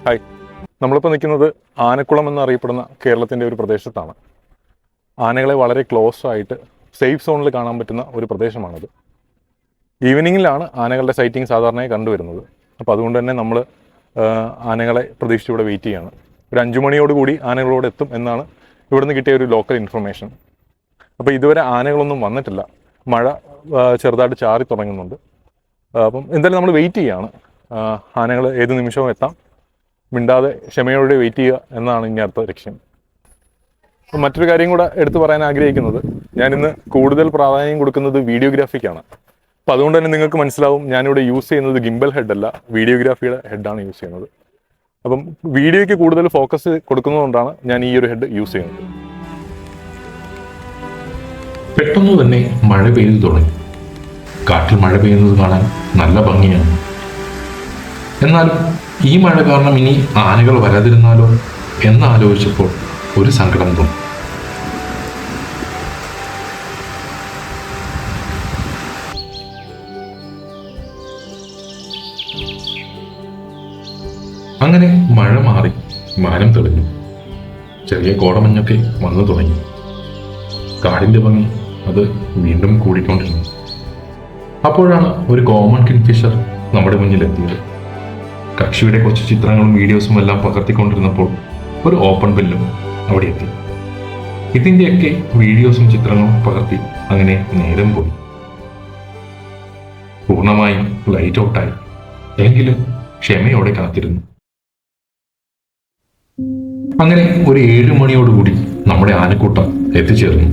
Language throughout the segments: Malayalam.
ഹായ്, നമ്മളിപ്പോൾ നിൽക്കുന്നത് ആനക്കുളം എന്നറിയപ്പെടുന്ന കേരളത്തിൻ്റെ ഒരു പ്രദേശത്താണ്. ആനകളെ വളരെ ക്ലോസ് ആയിട്ട് സേഫ് സോണിൽ കാണാൻ പറ്റുന്ന ഒരു പ്രദേശമാണിത്. ഈവനിങ്ങിലാണ് ആനകളുടെ സൈറ്റിംഗ് സാധാരണയായി കണ്ടുവരുന്നത്. അപ്പോൾ അതുകൊണ്ട് തന്നെ നമ്മൾ ആനകളെ പ്രതീക്ഷിച്ച് ഇവിടെ വെയിറ്റ് ചെയ്യുകയാണ്. ഒരു 5 മണിയോടുകൂടി ആനകളോട് എത്തും എന്നാണ് ഇവിടുന്ന് കിട്ടിയ ഒരു ലോക്കൽ ഇൻഫർമേഷൻ. അപ്പോൾ ഇതുവരെ ആനകളൊന്നും വന്നിട്ടില്ല. മഴ ചെറുതായിട്ട് ചാറി തുടങ്ങുന്നുണ്ട്. അപ്പം എന്തായാലും നമ്മൾ വെയിറ്റ് ചെയ്യുകയാണ്. ആനകൾ ഏത് നിമിഷവും എത്താം. മിണ്ടാതെ ക്ഷമയോടെ വെയിറ്റ് ചെയ്യുക എന്നതാണ് ഇനി അടുത്ത ലക്ഷ്യം. അപ്പം മറ്റൊരു കാര്യം കൂടെ എടുത്തു പറയാൻ ആഗ്രഹിക്കുന്നത്, ഞാനിന്ന് കൂടുതൽ പ്രാധാന്യം കൊടുക്കുന്നത് വീഡിയോഗ്രാഫിക്കാണ്. അപ്പം അതുകൊണ്ട് തന്നെ നിങ്ങൾക്ക് മനസ്സിലാവും, ഞാനിവിടെ യൂസ് ചെയ്യുന്നത് ഗിംബൽ ഹെഡല്ല, വീഡിയോഗ്രാഫിയുടെ ഹെഡാണ് യൂസ് ചെയ്യുന്നത്. അപ്പം വീഡിയോയ്ക്ക് കൂടുതൽ ഫോക്കസ് കൊടുക്കുന്നതുകൊണ്ടാണ് ഞാൻ ഈ ഒരു ഹെഡ് യൂസ് ചെയ്യുന്നത്. പെട്ടെന്ന് തന്നെ മഴ പെയ്തു തുടങ്ങി. കാറ്റിൽ മഴ പെയ്യുന്നത് കാണാൻ നല്ല ഭംഗിയാണ്. എന്നാലും ഈ മഴ കാരണം ഇനി ആനകൾ വരാതിരുന്നാലോ എന്നാലോചിച്ചപ്പോൾ ഒരു സങ്കടം തോന്നി. അങ്ങനെ മഴ മാറി, മാനം തെളിഞ്ഞു. ചെറിയ കോടമഞ്ഞൊക്കെ വന്നു തുടങ്ങി. കാടിന്റെ ഭംഗി അത് വീണ്ടും കൂടിക്കൊണ്ടിരുന്നു. അപ്പോഴാണ് ഒരു കോമൺ കിങ്ഫിഷർ നമ്മുടെ മുന്നിലെത്തിയത്. കക്ഷിയുടെ കുറച്ച് ചിത്രങ്ങളും വീഡിയോസും എല്ലാം പകർത്തിക്കൊണ്ടിരുന്നപ്പോൾ ഒരു ഓപ്പൺ ബെല്ലും അവിടെ എത്തി. ഇതിൻ്റെയൊക്കെ വീഡിയോസും ചിത്രങ്ങളും പകർത്തി അങ്ങനെ നേരം പോയി. പൂർണ്ണമായും ലൈറ്റ് ഔട്ടായി. എങ്കിലും ക്ഷമയോടെ കാത്തിരുന്നു. അങ്ങനെ ഒരു 7 മണിയോടുകൂടി നമ്മുടെ ആനക്കൂട്ടം എത്തിച്ചേർന്നു.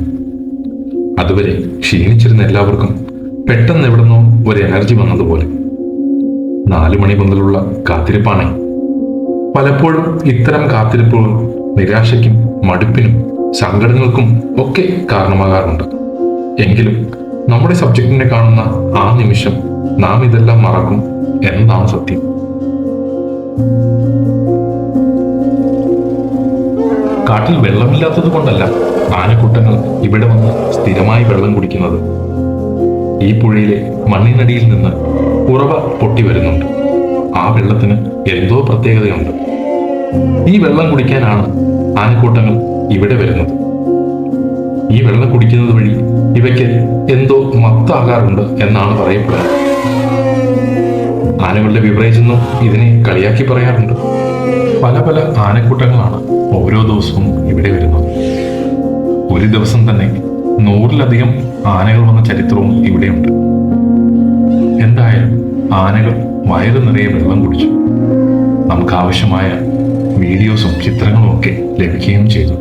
അതുവരെ ക്ഷീണിച്ചിരുന്ന എല്ലാവർക്കും പെട്ടെന്ന് എവിടുന്നോ ഒരു എനർജി വന്നതുപോലെ. 4 മണി മുതലുള്ള കാത്തിരിപ്പാണ്. പലപ്പോഴും ഇത്തരം കാത്തിരിപ്പുകൾ നിരാശയ്ക്കും മടുപ്പിനും സങ്കടങ്ങൾക്കും ഒക്കെ കാരണമാകാറുണ്ട്. എങ്കിലും നമ്മുടെ സബ്ജക്റ്റിനെ കാണുന്ന ആ നിമിഷം നാം ഇതെല്ലാം മറക്കും എന്നതാണ് സത്യം. കാട്ടിൽ വെള്ളമില്ലാത്തത് കൊണ്ടല്ല ആനക്കൂട്ടങ്ങൾ ഇവിടെ വന്ന് സ്ഥിരമായി വെള്ളം കുടിക്കുന്നത്. ഈ പുഴയിലെ മണ്ണിനടിയിൽ നിന്ന് ഉറവ പൊട്ടി വരുന്നുണ്ട്. ആ വെള്ളത്തിന് എന്തോ പ്രത്യേകതയുണ്ട്. ഈ വെള്ളം കുടിക്കാനാണ് ആനക്കൂട്ടങ്ങൾ ഇവിടെ വരുന്നത്. ഈ വെള്ളം കുടിക്കുന്നത് വഴി ഇവയ്ക്ക് എന്തോ മത്താകാറുണ്ട് എന്നാണ് പറയപ്പെടുന്നത്. ആനകളുടെ ബിവറേജ് എന്നും ഇതിനെ കളിയാക്കി പറയാറുണ്ട്. പല പല ആനക്കൂട്ടങ്ങളാണ് ഓരോ ദിവസവും ഇവിടെ വരുന്നത്. ഒരു ദിവസം തന്നെ 100-ലധികം ആനകൾ വന്ന ചരിത്രവും ഇവിടെയുണ്ട്. എന്തായാലും ആനകൾ വയറു നിറയെ വെള്ളം കുടിച്ചു. നമുക്ക് ആവശ്യമായ വീഡിയോസും ചിത്രങ്ങളും ഒക്കെ ലഭിക്കുകയും ചെയ്തു.